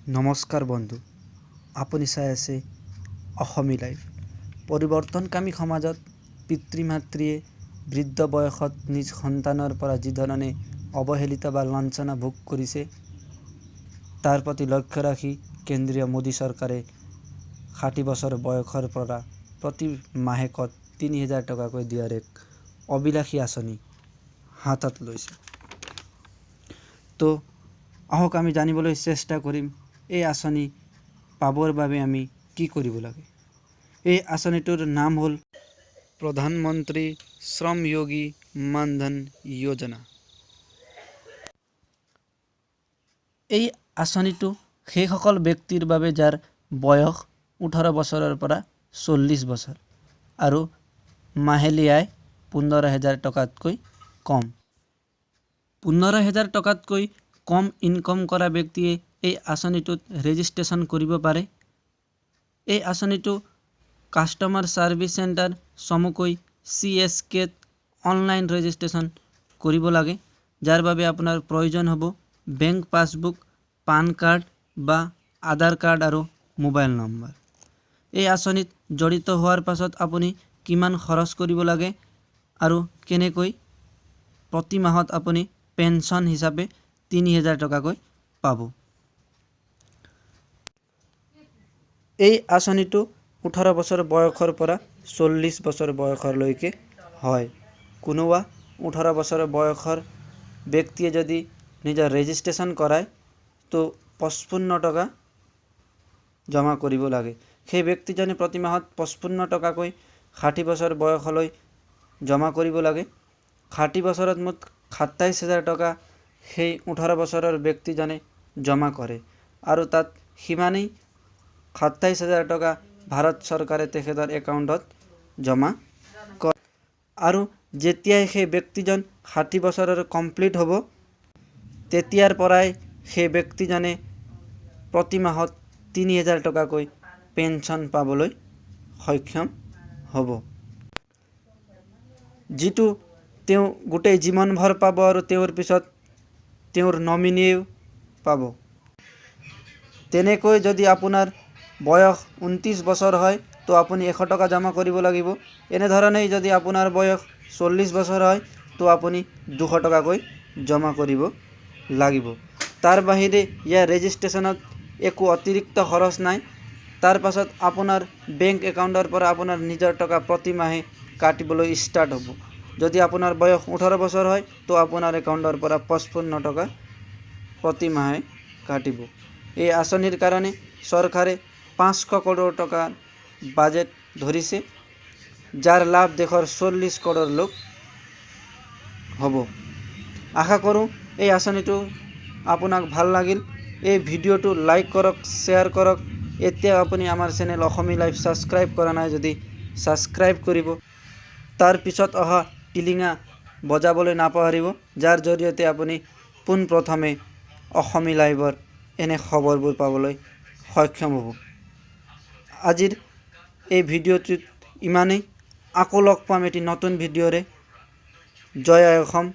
নমস্কাৰ বন্ধু, আপুনি চাই আছে অসমী লাইভ। পৰিৱৰ্তনকামী সমাজত পিতৃ মাতৃয়ে বৃদ্ধ বয়সত নিজ সন্তানৰ পৰা যি ধৰণে অৱহেলিত বা লাঞ্ছনা ভোগ কৰিছে, তাৰ প্ৰতি লক্ষ্য ৰাখি কেন্দ্ৰীয় মোদী চৰকাৰে ৬০ বছৰ বয়সৰ পৰা প্ৰতি মাহেকত ৩,০০০ টকাকৈ দিয়াৰ এক অভিলাষী আঁচনি হাতত লৈছে। তো আহক আমি জানিবলৈ চেষ্টা কৰিম এই আঁচনি পাবৰ বাবে আমি কি কৰিব লাগে। এই আঁচনিটোৰ নাম হ'ল প্ৰধানমন্ত্ৰী শ্ৰম যোগী মানধন যোজনা। এই আঁচনিটো সেইসকল ব্যক্তিৰ বাবে যাৰ বয়স ১৮ বছৰৰ পৰা ৪০ বছৰ আৰু মাহিলী আয় ১৫,০০০ টকাতকৈ কম। ১৫,০০০ টকাতকৈ কম ইনকম কৰা ব্যক্তিয়ে এই আঁচনিটোত ৰেজিষ্ট্ৰেশ্যন কৰিব পাৰে। এই আঁচনিটো কাষ্টমাৰ ছাৰ্ভিচ চেণ্টাৰ চমুকৈ CSKত অনলাইন ৰেজিষ্ট্ৰেশ্যন কৰিব লাগে, যাৰ বাবে আপোনাৰ প্ৰয়োজন হ'ব বেংক পাছবুক, পান কাৰ্ড বা আধাৰ কাৰ্ড আৰু মোবাইল নম্বৰ। এই আঁচনিত জড়িত হোৱাৰ পাছত আপুনি কিমান খৰচ কৰিব লাগে আৰু কেনেকৈ প্ৰতি মাহত আপুনি পেঞ্চন হিচাপে ৩,০০০ টকাকৈ পাব। এই আঁচনিটো ১৮ বছৰ বয়সৰ পৰা ৪০ বছৰ বয়সলৈকে হয়। কোনোবা ১৮ বছৰ বয়সৰ ব্যক্তিয়ে যদি নিজৰ ৰেজিষ্ট্ৰেশ্যন কৰায় তো ৫৫ টকা জমা কৰিব লাগে। সেই ব্যক্তিজনে প্ৰতি মাহত ৫৫ টকাকৈ ৬০ বছৰ বয়সলৈ জমা কৰিব লাগে। ৬০ বছৰত মুঠ ২৭,০০০ টকা সেই ১৮ বছৰৰ ব্যক্তিজনে জমা কৰে আৰু তাত সিমানেই ২৭,০০০ টকা ভাৰত চৰকাৰে তেখেতৰ একাউণ্টত জমা কৰে। আৰু যেতিয়াই সেই ব্যক্তিজন ৬০ বছৰৰ কমপ্লিট হ'ব, তেতিয়াৰ পৰাই সেই ব্যক্তিজনে প্ৰতি মাহত ৩,০০০ টকাকৈ পেঞ্চন পাবলৈ সক্ষম হ'ব, যিটো তেওঁ গোটেই জীৱনভৰ পাব আৰু তেওঁৰ পিছত তেওঁৰ নমিনীয়েও পাব। তেনেকৈ যদি আপোনাৰ বয়স ২৯ বছৰ হয় তো আপুনি ১০০ টকা জমা কৰিব লাগিব। এনেধৰণেই যদি আপোনাৰ বয়স ৪০ বছৰ হয় তো আপুনি ২০০ টকাকৈ জমা কৰিব লাগিব। তাৰ বাহিৰে ইয়াৰ ৰেজিষ্ট্ৰেশ্যনত একো অতিৰিক্ত খৰচ নাই। তাৰ পাছত আপোনাৰ বেংক একাউণ্টৰ পৰা আপোনাৰ নিজৰ টকা প্ৰতি মাহে কাটিবলৈ ষ্টাৰ্ট হ'ব। যদি আপোনাৰ বয়স ১৮ বছৰ হয় তো আপোনাৰ একাউণ্টৰ পৰা ৫৫ টকা প্ৰতি মাহে কাটিব। এই আঁচনিৰ কাৰণে চৰকাৰে ৫০০ কৰোৰ টকা বাজেট ধৰিছে, যাৰ লাভ দেশৰ ৪০ কৰোৰ লোক হ'ব। আশা কৰোঁ এই আঁচনিটো আপোনাক ভাল লাগিল। এই ভিডিঅ'টো লাইক কৰক, শ্বেয়াৰ কৰক। এতিয়াও আপুনি আমাৰ চেনেল অসমী লাইভ ছাবস্ক্ৰাইব কৰা নাই যদি ছাবস্ক্ৰাইব কৰিব। তাৰ পিছত অহা টিলিঙা বজাবলৈ নাপাহৰিব, যাৰ জৰিয়তে আপুনি পোনপ্ৰথমে অসমী লাইভৰ এনে খবৰবোৰ পাবলৈ সক্ষম হ'ব। আজিৰ এই ভিডিঅ'টোত ইমানেই। আকৌ লগ পাম এটি নতুন ভিডিঅ'ৰে। জয় আই অসম।